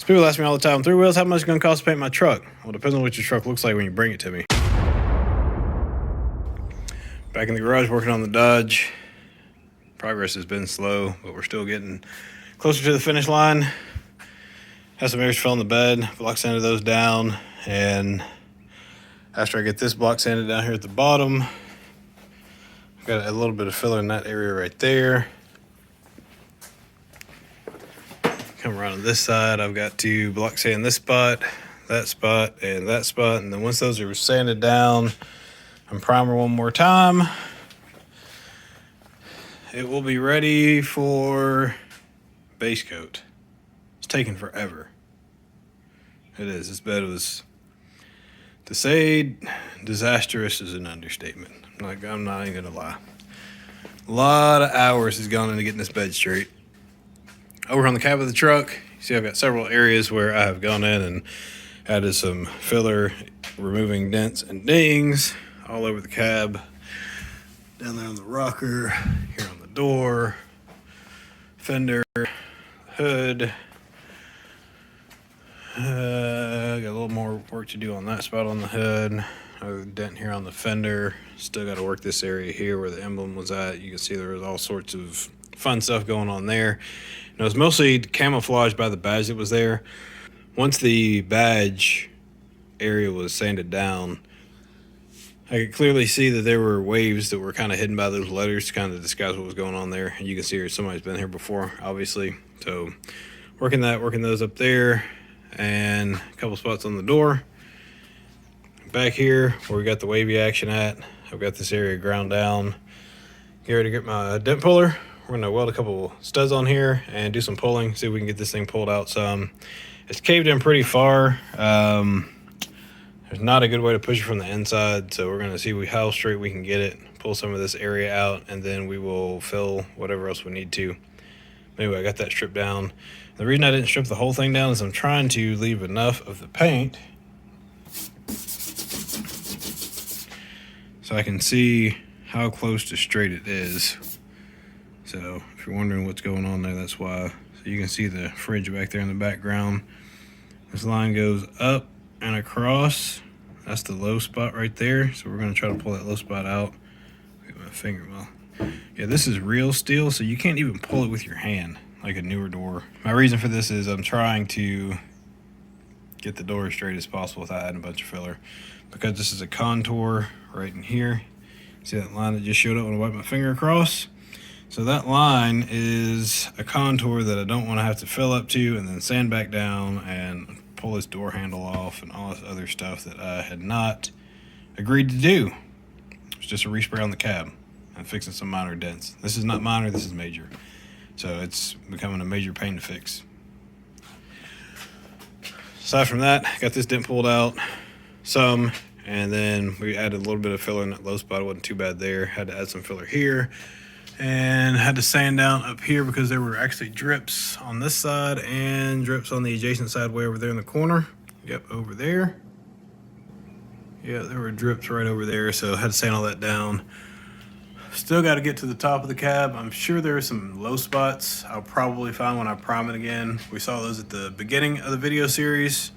So people ask me all the time, 3 wheels, how much is it going to cost to paint my truck? Well, it depends on what your truck looks like when you bring it to me. Back in the garage working on the Dodge. Progress has been slow, but we're still getting closer to the finish line. Have some areas fill in the bed, block sanded those down, and after I get this block sanded down here at the bottom, I've got a little bit of filler in that area right there. Come around to this side, I've got to block sand this spot, and that spot, and then once those are sanded down and primer one more time, it will be ready for base coat. It's taking forever. It is. This bed was, to say disastrous is an understatement. I'm not even gonna lie. A lot of hours has gone into getting this bed straight. Over on the cab of the truck, you see I've got several areas where I have gone in and added some filler, removing dents and dings all over the cab. Down there on the rocker, here on the door, fender, hood. Got a little more work to do on that spot on the hood. A dent here on the fender. Still got to work this area here where the emblem was at. You can see there was all sorts of fun stuff going on there. And it was mostly camouflaged by the badge that was there. Once the badge area was sanded down, I could clearly see that there were waves that were kind of hidden by those letters to kind of disguise what was going on there. And you can see here somebody's been here before, obviously. So working those up there, and a couple spots on the door. Back here where we got the wavy action at, I've got this area ground down. Get ready to get my dent puller. We're gonna weld a couple studs on here and do some pulling, see if we can get this thing pulled out some. It's caved in pretty far. There's not a good way to push it from the inside, so we're gonna see how straight we can get it, pull some of this area out, and then we will fill whatever else we need to. Anyway, I got that stripped down. The reason I didn't strip the whole thing down is I'm trying to leave enough of the paint so I can see how close to straight it is. So if you're wondering what's going on there, that's why. So you can see the fridge back there in the background. This line goes up and across. That's the low spot right there. So we're gonna try to pull that low spot out. Look at my finger. Well, yeah, this is real steel, so you can't even pull it with your hand like a newer door. My reason for this is I'm trying to get the door as straight as possible without adding a bunch of filler. Because this is a contour right in here. See that line that just showed up when I wiped my finger across? So that line is a contour that I don't want to have to fill up to and then sand back down and pull this door handle off and all this other stuff that I had not agreed to do. It's just a respray on the cab and fixing some minor dents. This is not minor, this is major. So it's becoming a major pain to fix. Aside from that, got this dent pulled out some, and then we added a little bit of filler in that low spot. It wasn't too bad there. Had to add some filler here, and had to sand down up here because there were actually drips on this side and drips on the adjacent side way over there in the corner. Yep, over there. Yeah, there were drips right over there, so I had to sand all that down. Still got to get to the top of the cab. I'm sure there are some low spots I'll probably find when I prime it again. We saw those at the beginning of the video series.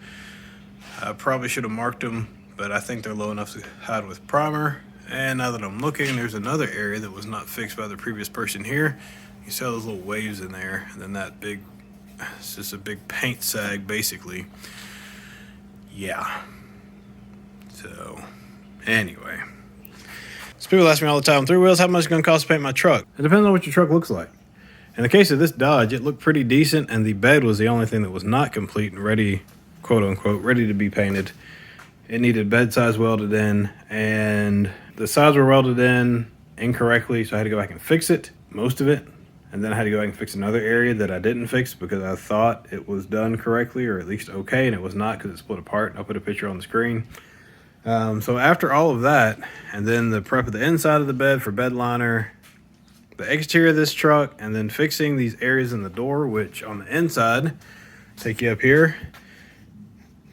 I probably should have marked them, but I think they're low enough to hide with primer. And now that I'm looking, there's another area that was not fixed by the previous person here. You see all those little waves in there, and then that big, it's just a big paint sag basically. Yeah. So, anyway. So people ask me all the time, 3 wheels, how much is it going to cost to paint my truck? It depends on what your truck looks like. In the case of this Dodge, it looked pretty decent, and the bed was the only thing that was not complete and ready, quote unquote, ready to be painted. It needed bed sides welded in, and the sides were welded in incorrectly, so I had to go back and fix it, most of it, and then I had to go back and fix another area that I didn't fix because I thought it was done correctly, or at least okay, and it was not because it split apart. I'll put a picture on the screen. So after all of that, and then the prep of the inside of the bed for bed liner, the exterior of this truck, and then fixing these areas in the door, which on the inside, take you up here,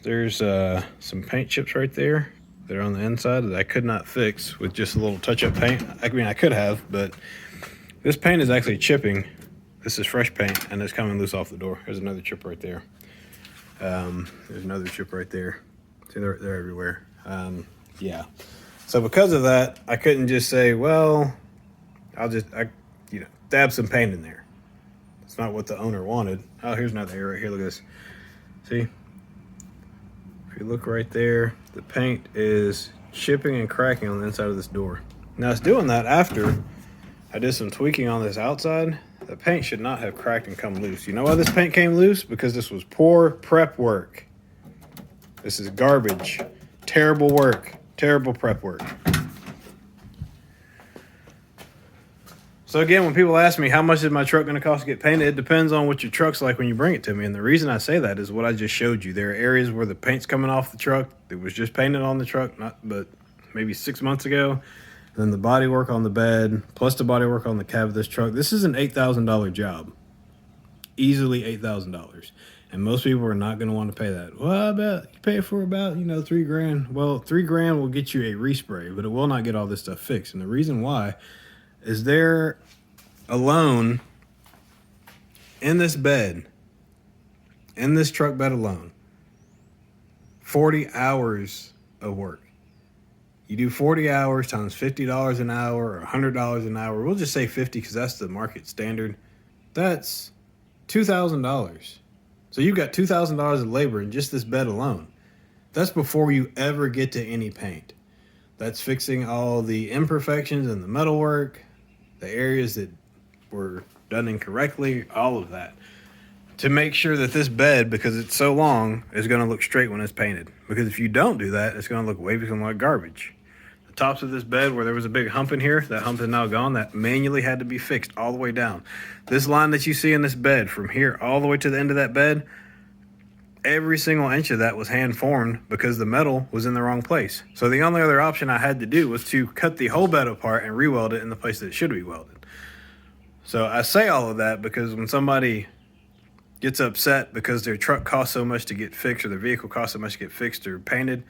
there's some paint chips right there that are on the inside that I could not fix with just a little touch-up paint. I mean, I could have, but this paint is actually chipping. This is fresh paint, and it's coming loose off the door. There's another chip right there. There's another chip right there. See, they're everywhere. Yeah. So because of that, I couldn't just say, well, I dab some paint in there. It's not what the owner wanted. Oh, here's another area right here. Look at this. See? If you look right there, the paint is chipping and cracking on the inside of this door. Now it's doing that after I did some tweaking on this outside. The paint should not have cracked and come loose. You know why this paint came loose? Because this was poor prep work. This is garbage. Terrible work. Terrible prep work. So again, when people ask me how much is my truck going to cost to get painted, it depends on what your truck's like when you bring it to me. And the reason I say that is what I just showed you. There are areas where the paint's coming off the truck. It was just painted on the truck, but maybe 6 months ago. Then the body work on the bed, plus the body work on the cab of this truck. This is an $8,000 job. Easily $8,000. And most people are not going to want to pay that. Well, I bet you pay for about, $3,000. Well, $3,000 will get you a respray, but it will not get all this stuff fixed. And the reason why is there alone in this bed, in this truck bed alone, 40 hours of work. You do 40 hours times $50 an hour or $100 an hour. We'll just say 50 because that's the market standard. That's $2,000. So you've got $2,000 of labor in just this bed alone. That's before you ever get to any paint. That's fixing all the imperfections in the metalwork, the areas that were done incorrectly, all of that. To make sure that this bed, because it's so long, is going to look straight when it's painted. Because if you don't do that, it's going to look wavy and like garbage. The tops of this bed where there was a big hump in here, that hump is now gone. That manually had to be fixed all the way down. This line that you see in this bed, from here all the way to the end of that bed, every single inch of that was hand formed because the metal was in the wrong place. So the only other option I had to do was to cut the whole bed apart and re-weld it in the place that it should be welded. So I say all of that because when somebody gets upset because their truck costs so much to get fixed or their vehicle costs so much to get fixed or painted,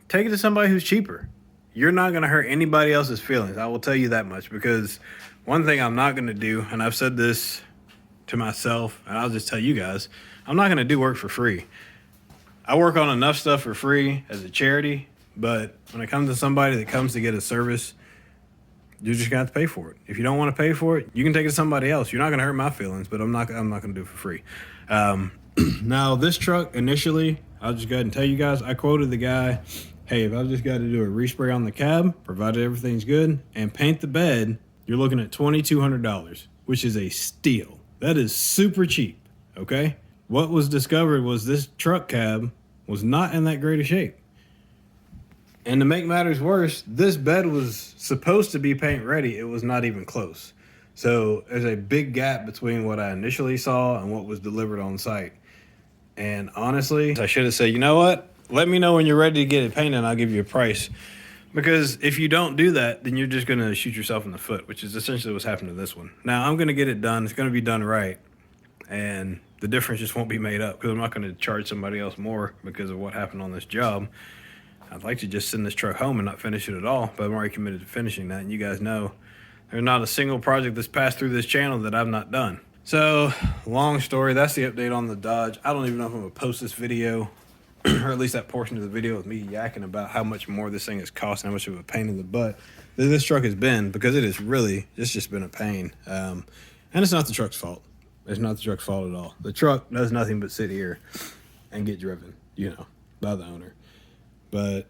take it to somebody who's cheaper. You're not going to hurt anybody else's feelings. I will tell you that much, because one thing I'm not going to do, and I've said this to myself, and I'll just tell you guys, I'm not going to do work for free. I work on enough stuff for free as a charity, but when it comes to somebody that comes to get a service, you're just going to have to pay for it. If you don't want to pay for it, you can take it to somebody else. You're not going to hurt my feelings, but I'm not going to do it for free. Now, this truck, initially, I'll just go ahead and tell you guys, I quoted the guy, hey, if I've just got to do a respray on the cab, provided everything's good, and paint the bed, you're looking at $2,200, which is a steal. That is super cheap, okay? What was discovered was this truck cab was not in that great a shape. And to make matters worse, this bed was supposed to be paint ready. It was not even close. So there's a big gap between what I initially saw and what was delivered on site. And honestly, I should have said, you know what? Let me know when you're ready to get it painted and I'll give you a price. Because if you don't do that, then you're just going to shoot yourself in the foot, which is essentially what's happened to this one. Now, I'm going to get it done. It's going to be done right. And the difference just won't be made up because I'm not going to charge somebody else more because of what happened on this job. I'd like to just send this truck home and not finish it at all, but I'm already committed to finishing that. And you guys know there's not a single project that's passed through this channel that I've not done. So, long story, that's the update on the Dodge. I don't even know if I'm going to post this video, or at least that portion of the video with me yakking about how much more this thing has cost and how much of a pain in the butt this truck has been, because it's just been a pain. And it's not the truck's fault. It's not the truck's fault at all. The truck does nothing but sit here and get driven, by the owner. But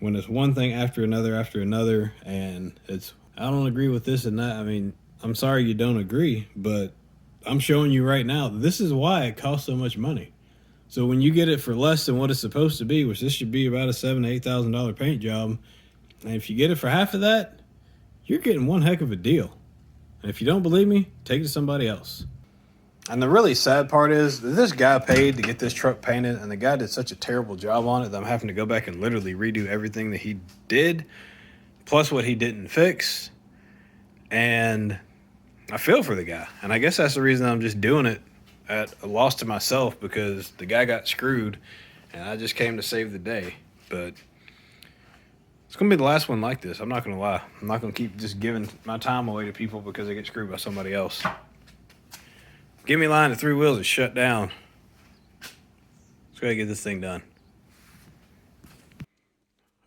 when it's one thing after another, and it's, I don't agree with this and that. I mean, I'm sorry you don't agree, but I'm showing you right now, this is why it costs so much money. So when you get it for less than what it's supposed to be, which this should be about a $7,000 to $8,000 paint job, and if you get it for half of that, you're getting one heck of a deal. And if you don't believe me, take it to somebody else. And the really sad part is that this guy paid to get this truck painted, and the guy did such a terrible job on it that I'm having to go back and literally redo everything that he did, plus what he didn't fix. And I feel for the guy. And I guess that's the reason I'm just doing it at a loss to myself, because the guy got screwed, and I just came to save the day. But it's going to be the last one like this. I'm not going to lie. I'm not going to keep just giving my time away to people because they get screwed by somebody else. Give me line to 3 wheels is shut down. Let's go ahead and get this thing done.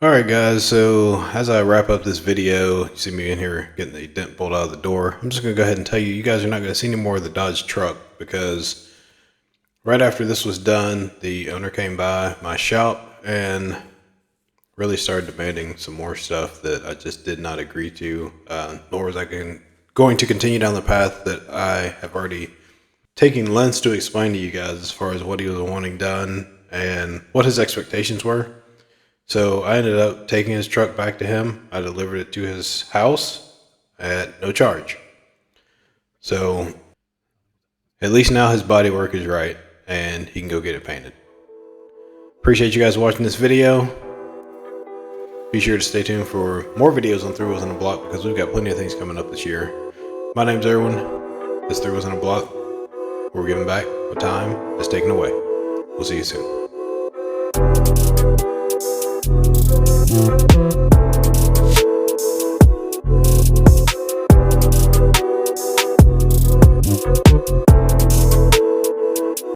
Alright guys, so as I wrap up this video, you see me in here getting the dent pulled out of the door. I'm just going to go ahead and tell you, you guys are not going to see any more of the Dodge truck, because right after this was done, the owner came by my shop and really started demanding some more stuff that I just did not agree to, nor was I going to continue down the path that I have already taken lengths to explain to you guys as far as what he was wanting done and what his expectations were. So I ended up taking his truck back to him. I delivered it to his house at no charge. So at least now his body work is right and he can go get it painted. Appreciate you guys watching this video. Be sure to stay tuned for more videos on Three Wheels on the Block, because we've got plenty of things coming up this year. My name's Erwin. This Three Wheels on the Block. We're giving back what time is taken away. We'll see you soon.